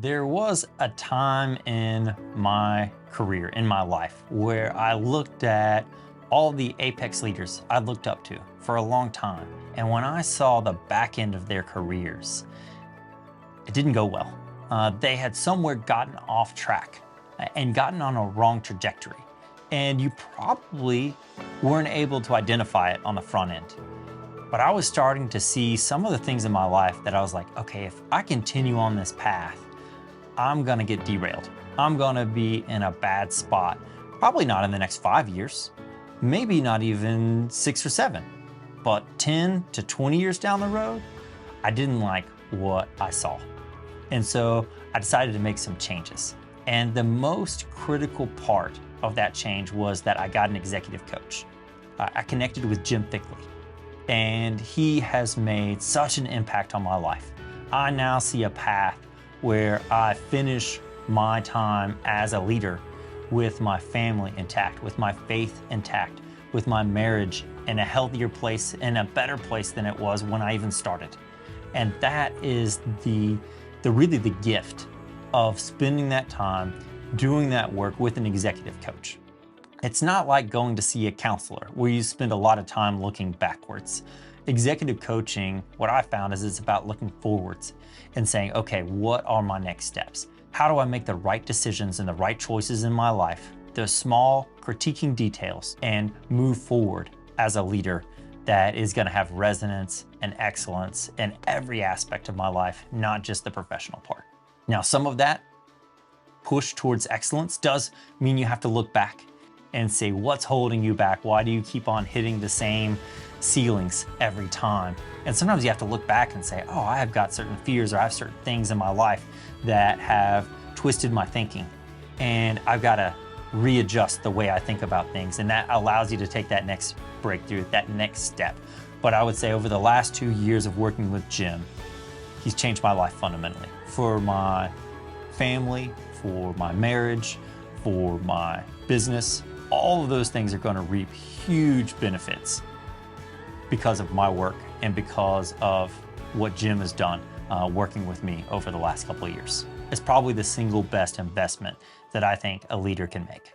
There was a time in my career, in my life, where I looked at all the apex leaders I looked up to for a long time. And when I saw the back end of their careers, it didn't go well. They had somewhere gotten off track and gotten on a wrong trajectory. And you probably weren't able to identify it on the front end. But I was starting to see some of the things in my life that I was like, okay, if I continue on this path, I'm gonna get derailed. I'm gonna be in a bad spot. Probably not in the next 5 years, maybe not even 6 or 7, but 10 to 20 years down the road, I didn't like what I saw. And so I decided to make some changes. And the most critical part of that change was that I got an executive coach. I connected with Jim Thickley, and he has made such an impact on my life. I now see a path where I finish my time as a leader with my family intact, with my faith intact, with my marriage in a healthier place, in a better place than it was when I even started. And that is really the gift of spending that time doing that work with an executive coach. It's not like going to see a counselor where you spend a lot of time looking backwards. Executive coaching, what I found is it's about looking forwards and saying, okay, what are my next steps? How do I make the right decisions and the right choices in my life, the small critiquing details, and move forward as a leader that is gonna have resonance and excellence in every aspect of my life, not just the professional part. Now, some of that push towards excellence does mean you have to look back and say, what's holding you back? Why do you keep on hitting the same ceilings every time? And sometimes you have to look back and say, oh, I have got certain fears, or I have certain things in my life that have twisted my thinking. And I've got to readjust the way I think about things. And that allows you to take that next breakthrough, that next step. But I would say over the last 2 years of working with Jim, he's changed my life fundamentally. For my family, for my marriage, for my business, all of those things are going to reap huge benefits because of my work and because of what Jim has done working with me over the last couple of years. It's probably the single best investment that I think a leader can make.